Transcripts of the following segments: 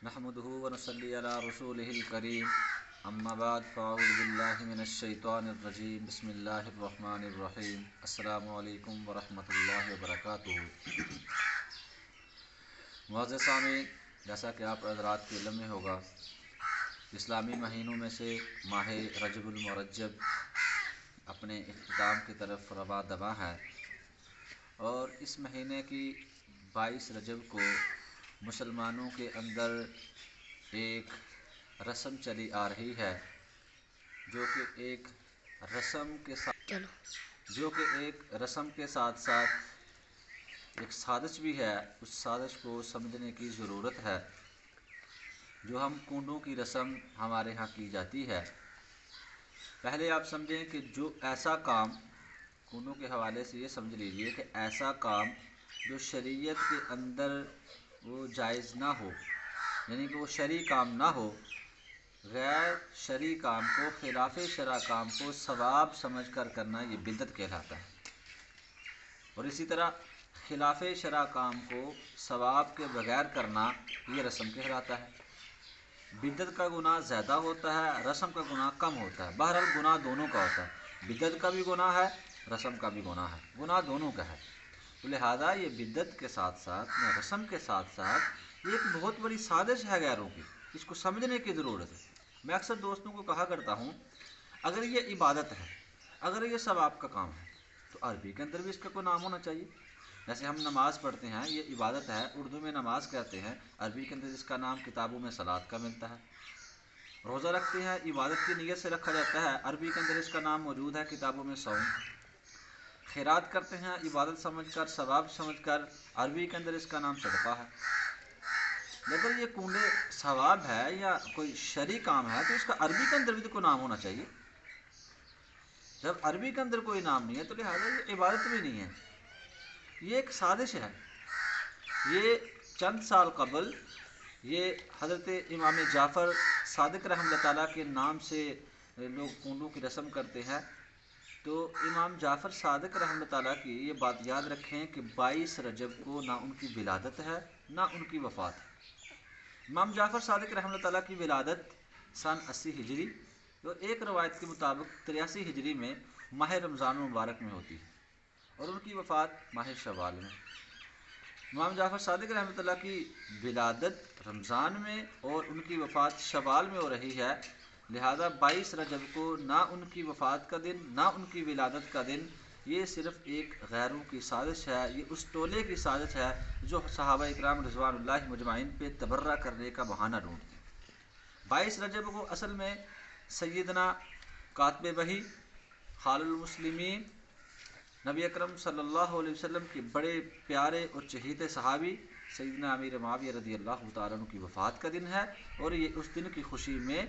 نحمده ونصلي على رسوله الكريم اما بعد فاعوذ بالله من الشیطان الرجیم بسم اللہ الرحمن الرحیم السلام علیکم ورحمۃ اللہ وبرکاتہ۔ معزز سامعین، جیسا کہ آپ حضرات کے علم میں ہوگا، اسلامی مہینوں میں سے ماہ رجب المرجب اپنے اختتام کی طرف رواں دواں ہے، اور اس مہینے کی 22 رجب کو مسلمانوں کے اندر ایک رسم چلی آ رہی ہے جو کہ ایک رسم کے ساتھ ساتھ ایک سازش بھی ہے۔ اس سازش کو سمجھنے کی ضرورت ہے۔ جو ہم کنڈوں کی رسم ہمارے ہاں کی جاتی ہے، پہلے آپ سمجھیں کہ جو ایسا کام کنڈوں کے حوالے سے یہ سمجھ لیجئے کہ ایسا کام جو شریعت کے اندر وہ جائز نہ ہو، یعنی کہ وہ شرعی کام نہ ہو، غیر شرعی کام کو، خلاف شرع کام کو ثواب سمجھ کر کرنا، یہ بدعت کہلاتا ہے۔ اور اسی طرح خلاف شرع کام کو ثواب کے بغیر کرنا، یہ رسم کہلاتا ہے۔ بدعت کا گناہ زیادہ ہوتا ہے، رسم کا گناہ کم ہوتا ہے۔ بہرحال گناہ دونوں کا ہوتا ہے، بدعت کا بھی گناہ ہے، رسم کا بھی گناہ ہے، گناہ دونوں کا ہے۔ تو لہذا یہ بدعت کے ساتھ ساتھ، رسم کے ساتھ ساتھ، یہ ایک بہت بڑی سازش ہے غیروں کی، اس کو سمجھنے کی ضرورت ہے۔ میں اکثر دوستوں کو کہا کرتا ہوں، اگر یہ عبادت ہے، اگر یہ ثواب کا کام ہے، تو عربی کے اندر بھی اس کا کوئی نام ہونا چاہیے۔ جیسے ہم نماز پڑھتے ہیں، یہ عبادت ہے، اردو میں نماز کہتے ہیں، عربی کے اندر اس کا نام کتابوں میں صلاۃ کا ملتا ہے۔ روزہ رکھتے ہیں، عبادت کی نیت سے رکھا جاتا ہے، عربی کے اندر اس کا نام موجود ہے کتابوں میں صوم۔ خیرات کرتے ہیں عبادت سمجھ کر، ثواب سمجھ کر، عربی کے اندر اس کا نام صدقہ ہے۔ لیکن یہ کنڈے ثواب ہے یا کوئی شرعی کام ہے تو اس کا عربی کے اندر بھی تو کوئی نام ہونا چاہیے۔ جب عربی کے اندر کوئی نام نہیں ہے تو لہٰذا یہ عبادت بھی نہیں ہے، یہ ایک سازش ہے۔ یہ چند سال قبل یہ حضرت امام جعفر صادق رحمۃ اللہ تعالیٰ کے نام سے لوگ کنڈوں کی رسم کرتے ہیں، تو امام جعفر صادق رحمۃ اللہ تعالیٰ کی یہ بات یاد رکھیں کہ 22 رجب کو نہ ان کی ولادت ہے نہ ان کی وفات ہے۔ امام جعفر صادق رحمۃ اللہ تعالیٰ کی ولادت سن 80 ہجری اور ایک روایت کے مطابق 83 ہجری میں ماہ رمضان مبارک میں ہوتی ہے، اور ان کی وفات ماہ شوال میں۔ امام جعفر صادق رحمۃ اللہ کی ولادت رمضان میں اور ان کی وفات شوال میں ہو رہی ہے، لہذا 22 رجب کو نہ ان کی وفات کا دن نہ ان کی ولادت کا دن، یہ صرف ایک غیروں کی سازش ہے، یہ اس ٹولے کی سازش ہے جو صحابہ اکرام رضوان اللہ مجمعین پہ تبرہ کرنے کا بہانہ ڈھونڈتے ہیں۔ 22 رجب کو اصل میں سیدنا کاتب وحی خال المسلمین نبی اکرم صلی اللہ علیہ وسلم کے بڑے پیارے اور چہیتے صحابی سیدنا امیر معاویہ رضی اللہ تعالیٰ عنہ کی وفات کا دن ہے، اور یہ اس دن کی خوشی میں،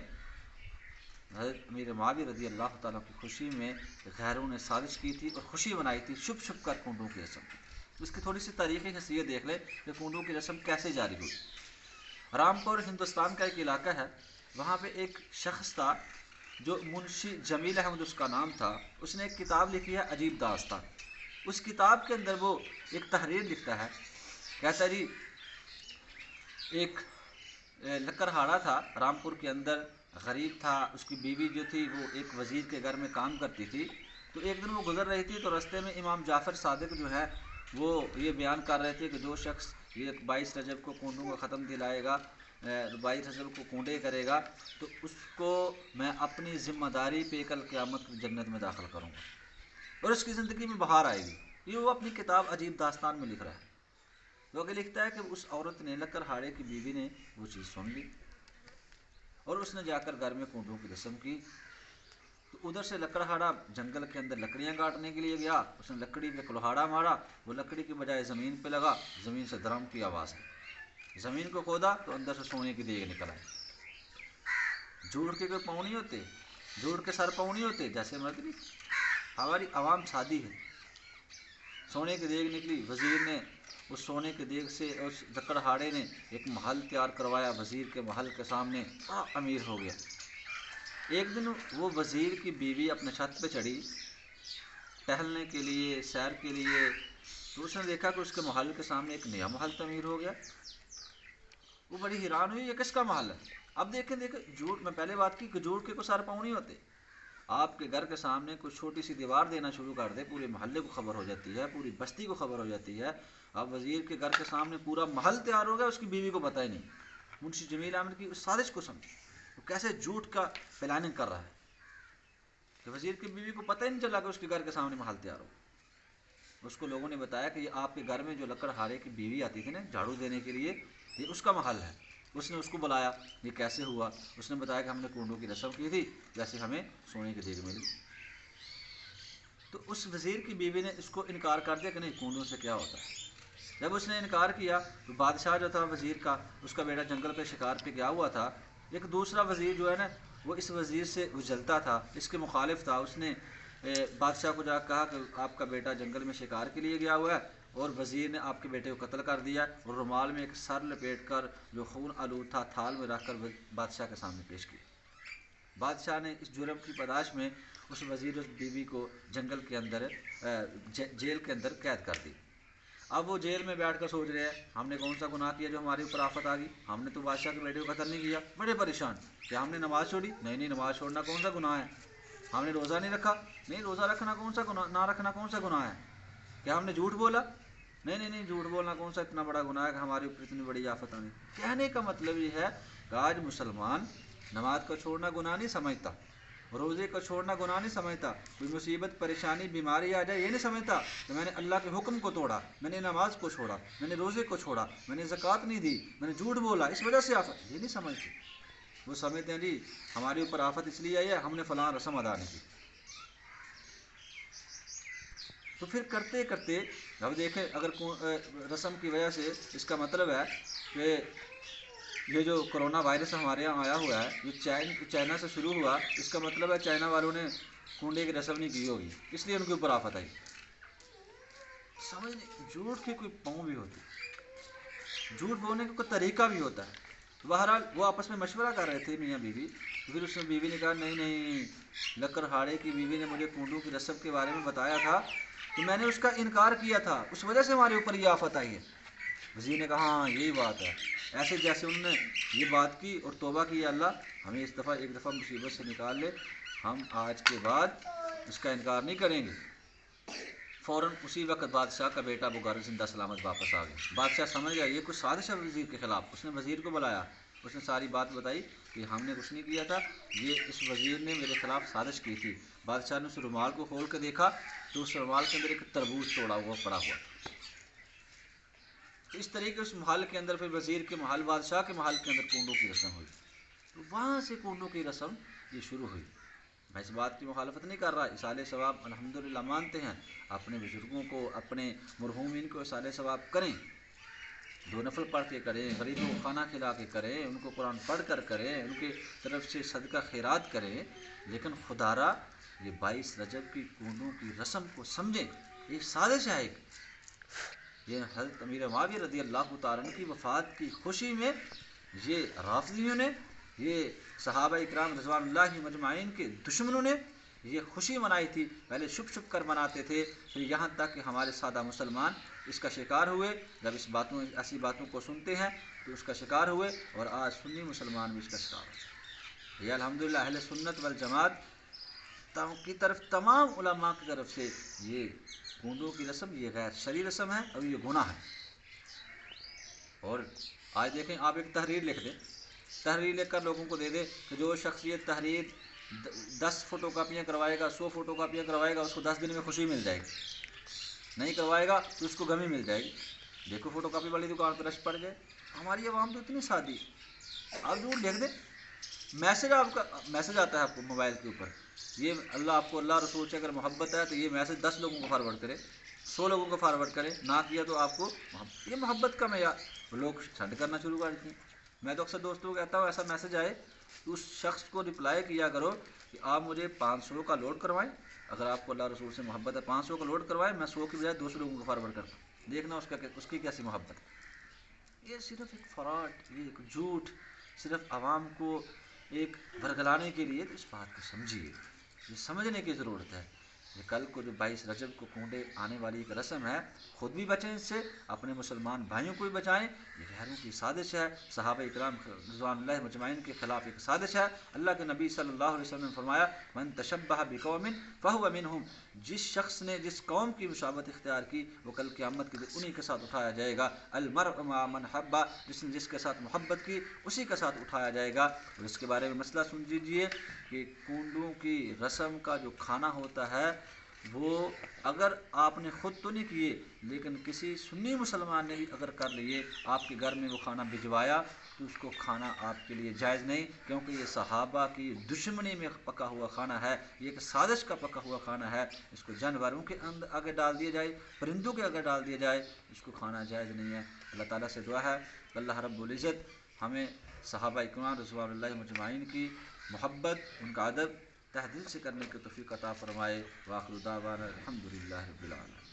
حضرت امیر معاویہ رضی اللہ تعالیٰ کی خوشی میں غیروں نے سازش کی تھی اور خوشی منائی تھی، چھپ چھپ کر کنڈوں کی رسم کی۔ اس کی تھوڑی سی تاریخی حیثیت دیکھ لیں کہ کنڈوں کی رسم کیسے جاری ہوئی۔ رامپور ہندوستان کا ایک علاقہ ہے، وہاں پہ ایک شخص تھا جو منشی جمیل احمد اس کا نام تھا۔ اس نے ایک کتاب لکھی ہے عجیب داستان۔ اس کتاب کے اندر وہ ایک تحریر لکھتا ہے، کہتا جی ایک لکڑہاڑا تھا رامپور کے اندر، غریب تھا، اس کی بیوی جو تھی وہ ایک وزیر کے گھر میں کام کرتی تھی۔ تو ایک دن وہ گزر رہی تھی تو رستے میں امام جعفر صادق جو ہے وہ یہ بیان کر رہے تھے کہ جو شخص یہ 22 رجب کو کنڈوں کا ختم دلائے گا، 22 رجب کو کنڈے کرے گا، تو اس کو میں اپنی ذمہ داری پہ کل قیامت کی جنت میں داخل کروں گا اور اس کی زندگی میں بہار آئے گی۔ یہ وہ اپنی کتاب عجیب داستان میں لکھ رہا ہے۔ وہ آگے لکھتا ہے کہ اس عورت نے، لکڑہاڑے کی بیوی نے وہ چیز سن لی اور اس نے جا کر گھر میں کنڈوں کی رسم کی۔ تو ادھر سے لکڑہاڑا جنگل کے اندر لکڑیاں کاٹنے کے لیے گیا، اس نے لکڑی پہ کلہاڑا مارا، وہ لکڑی کی بجائے زمین پہ لگا، زمین سے درم کی آواز ہے، زمین کو کھودا تو اندر سے سونے کی دیگ نکل آئی۔ جھوٹ کے کوئی پاؤں نہیں ہوتے، جھوٹ کے سر پاؤں نہیں ہوتے، جیسے مرد نہیں، ہماری عوام سادی ہے۔ سونے کی دیگ نکلی، وزیر نے اس سونے کی دیگ سے، اس لکڑہاڑے نے ایک محل تیار کروایا وزیر کے محل کے سامنے، بڑا امیر ہو گیا۔ ایک دن وہ وزیر کی بیوی اپنے چھت پہ چڑھی ٹہلنے کے لیے، سیر کے لیے، تو اس نے دیکھا کہ اس کے محل کے سامنے ایک نیا محل تعمیر ہو گیا۔ وہ بڑی حیران ہوئی یہ کس کا محل ہے. اب دیکھیں جھوٹ، میں پہلے بات کی کہ جھوٹ کے کوئی سارے پاؤں نہیں ہوتے. آپ کے گھر کے سامنے کوئی چھوٹی سی دیوار دینا شروع کر دے، پورے محلے کو خبر ہو جاتی ہے، پوری بستی کو خبر ہو جاتی ہے. اب وزیر کے گھر کے سامنے پورا محل تیار ہو گیا، اس کی بیوی کو پتہ ہی نہیں. منشی جمیل احمد کی اس سازش کو سمجھے، وہ کیسے جھوٹ کا پلاننگ کر رہا ہے کہ وزیر کی بیوی کو پتہ ہی نہیں چلا کہ اس کے گھر کے سامنے محل تیار ہو. اس کو لوگوں نے بتایا کہ یہ آپ کے گھر میں جو لکڑ ہارے کی بیوی آتی تھی نا جھاڑو دینے کے لیے، یہ اس کا محل ہے. اس نے اس کو بلایا، یہ کیسے ہوا؟ اس نے بتایا کہ ہم نے کنڈوں کی رسم کی تھی، جیسے ہمیں سونے کی دیگ ملی. تو اس وزیر کی بیوی نے اس کو انکار کر دیا کہ نہیں، کنڈوں سے کیا ہوتا ہے. جب اس نے انکار کیا تو بادشاہ جو تھا وزیر کا، اس کا بیٹا جنگل پہ شکار پہ گیا ہوا تھا. ایک دوسرا وزیر جو ہے نا وہ اس وزیر سے اجلتا تھا، اس کے مخالف تھا. اس نے بادشاہ کو جا کہا کہ آپ کا بیٹا جنگل میں شکار کے لیے گیا ہوا ہے اور وزیر نے آپ کے بیٹے کو قتل کر دیا، اور رومال میں ایک سر لپیٹ کر جو خون آلود تھا تھال میں رکھ کر بادشاہ کے سامنے پیش کیا. بادشاہ نے اس جرم کی پاداش میں اس وزیر اس بیوی کو جنگل کے اندر جیل کے اندر قید کر دی. اب وہ جیل میں بیٹھ کر سوچ رہے ہیں ہم نے کون سا گناہ کیا جو ہمارے اوپر آفت آ گئی. ہم نے تو بادشاہ کے بیٹے کو قتل نہیں کیا. بڑے پریشان کہ ہم نے نماز چھوڑی، نہیں نماز چھوڑنا کون سا گناہ ہے. ہم نے روزہ نہیں رکھا، نہیں روزہ رکھنا کون سا گناہ، نہ رکھنا کون سا گناہ ہے. کیا ہم نے جھوٹ بولا، نہیں جھوٹ بولنا کون سا اتنا بڑا گناہ ہے کہ ہمارے اوپر اتنی بڑی آفت آنی. کہنے کا مطلب یہ ہے کہ آج مسلمان نماز کو چھوڑنا گناہ نہیں سمجھتا، روزے کو چھوڑنا گناہ نہیں سمجھتا، کوئی مصیبت پریشانی بیماری آ جائے یہ نہیں سمجھتا کہ میں نے اللہ کے حکم کو توڑا، میں نے نماز کو چھوڑا، میں نے روزے کو چھوڑا، میں نے زکوٰۃ نہیں دی، میں نے جھوٹ بولا اس وجہ سے آفت. یہ نہیں سمجھتے. وہ سمجھتے ہیں جی ہمارے اوپر آفت اس لیے آئی ہے ہم نے فلاں رسم ادا نہیں کی. تو پھر کرتے کرتے اب دیکھیں اگر رسم کی وجہ سے اس کا مطلب ہے کہ یہ جو کرونا وائرس ہمارے یہاں آیا ہوا ہے یہ چائنا سے شروع ہوا، اس کا مطلب ہے چائنا والوں نے کنڈے کی رسم نہیں کی ہوگی اس لیے ان کے اوپر آفت آئی. سمجھ نہیں، جھوٹ کے کوئی پاؤں بھی ہوتے، جھوٹ بولنے کا کوئی طریقہ بھی ہوتا ہے. بہرحال وہ آپس میں مشورہ کر رہے تھے میاں بیوی. پھر اس میں بیوی نے کہا نہیں لکڑ ہاڑے کی بیوی نے مجھے کنڈوں کی رسم کے بارے میں بتایا تھا تو میں نے اس کا انکار کیا تھا، اس وجہ سے ہمارے اوپر یہ آفت آئی ہے. وزیر نے کہا ہاں یہی بات ہے. ایسے جیسے انہوں نے یہ بات کی اور توبہ کی، اللہ ہمیں اس دفعہ ایک دفعہ مصیبت سے نکال لے، ہم آج کے بعد اس کا انکار نہیں کریں گے. فوراً اسی وقت بادشاہ کا بیٹا ابو غار زندہ سلامت واپس آ گیا. بادشاہ سمجھ گیا یہ کچھ سازش ہے وزیر کے خلاف. اس نے وزیر کو بلایا، اس نے ساری بات بتائی کہ ہم نے کچھ نہیں کیا تھا، یہ اس وزیر نے میرے خلاف سازش کی تھی. بادشاہ نے اس رومال کو کھول کے دیکھا تو اس رومال کے اندر ایک تربوز توڑا ہوا پڑا ہوا تھا. اس طریقے اس محل کے اندر پھر وزیر کے محل، بادشاہ کے محل کے اندر کنڈوں کی رسم ہوئی. تو وہاں سے کنڈوں کی رسم یہ شروع ہوئی. میں اس بات کی مخالفت نہیں کر رہا، اصالِ ثواب الحمدللہ مانتے ہیں، اپنے بزرگوں کو اپنے مرحومین کو اصالِ ثواب کریں، 2 نفل پڑھ کے کریں، غریبوں کو کھانا کھلا کے کریں، ان کو قرآن پڑھ کر کریں، ان کی طرف سے صدقہ خیرات کریں. لیکن خدارا یہ 22 رجب کی کنڈوں کی رسم کو سمجھیں، ایک سازش ہے. یہ حضرت امیر معاویہ رضی اللہ تعالیٰ عنہ کی وفات کی خوشی میں یہ رافضیوں نے، یہ صحابہ اکرام رضوان اللہ مجمعین کے دشمنوں نے یہ خوشی منائی تھی. پہلے چھپ چھپ کر مناتے تھے، پھر یہاں تک کہ ہمارے سادہ مسلمان اس کا شکار ہوئے. جب ایسی باتوں کو سنتے ہیں تو اس کا شکار ہوئے، اور آج سنی مسلمان بھی اس کا شکار ہوئے. یہ الحمدللہ اہل سنت والجماعت کی طرف تمام علماء کی طرف سے یہ کنڈوں کی رسم یہ غیر شرعی رسم ہے اور یہ گناہ ہے. اور آج دیکھیں آپ ایک تحریر لکھ دیں، تحریر لکھ کر لوگوں کو دے دے کہ جو شخص یہ تحریر 10 فوٹو کاپیاں کروائے گا، 100 فوٹو کاپیاں کروائے گا، اس کو 10 دن میں خوشی مل جائے گی. نہیں کروائے گا تو اس کو غمی مل جائے گی. دیکھو فوٹو کاپی والی دکان پہ رش پڑ جائے. ہماری عوام تو اتنی سادی. آپ ضرور لکھ دیں، میسج آپ کا میسج آتا ہے آپ کو موبائل کے اوپر، یہ اللہ آپ کو اللہ رسول سے اگر محبت ہے تو یہ میسج 10 لوگوں کو فارورڈ کرے، 100 لوگوں کو فارورڈ کرے، نہ کیا تو آپ کو یہ محبت کا معیار. لوگ سینڈ کرنا شروع کر دیتے ہیں. میں تو اکثر دوستوں کو کہتا ہوں ایسا میسج آئے تو اس شخص کو رپلائی کیا کرو کہ آپ مجھے 500 کا لوڈ کروائیں، اگر آپ کو اللہ رسول سے محبت ہے 500 کا لوڈ کروائیں، میں 100 کی بجائے 200 لوگوں کو فارورڈ کرتا ہوں. دیکھنا اس کی کیسی محبت ہے. یہ صرف ایک فراڈ، یہ ایک جھوٹ، صرف عوام کو ایک بھرگلانے کے لیے. تو اس بات کو سمجھیے، یہ سمجھنے کی ضرورت ہے یہ کل کو جو 22 رجب کو کونڈے آنے والی ایک رسم ہے، خود بھی بچیں اس سے، اپنے مسلمان بھائیوں کو بھی بچائیں۔ یہ غیروں کی سازش ہے، صحابہ اکرام رضوان اللہ مجمعین کے خلاف ایک سازش ہے۔ اللہ کے نبی صلی اللہ علیہ وسلم نے فرمایا من تشبہ بقوم فہو منہم، جس شخص نے جس قوم کی مشابہت اختیار کی وہ کل قیامت کے دن انہی کے ساتھ اٹھایا جائے گا۔ المرء مع من حبہ، جس نے جس کے ساتھ محبت کی اسی کے ساتھ اٹھایا جائے گا۔ اور اس کے بارے میں مسئلہ سن لیجیے کہ کنڈوں کی رسم کا جو کھانا ہوتا ہے وہ اگر آپ نے خود تو نہیں کیے لیکن کسی سنی مسلمان نے بھی اگر کر لیے، آپ کے گھر میں وہ کھانا بھجوایا، تو اس کو کھانا آپ کے لیے جائز نہیں، کیونکہ یہ صحابہ کی دشمنی میں پکا ہوا کھانا ہے، یہ ایک سازش کا پکا ہوا کھانا ہے۔ اس کو جانوروں کے آگے ڈال دیا جائے، پرندوں کے آگے ڈال دیا جائے، اس کو کھانا جائز نہیں ہے۔ اللہ تعالیٰ سے دعا ہے کہ اللہ رب العزت ہمیں صحابہ اکرام رضوان اللہ مجمعین کی محبت، ان کا ادب تہ دل سے کرنے کی توفیق عطا فرمائے۔ وآخر دعوانا الحمدللہ رب العالمین۔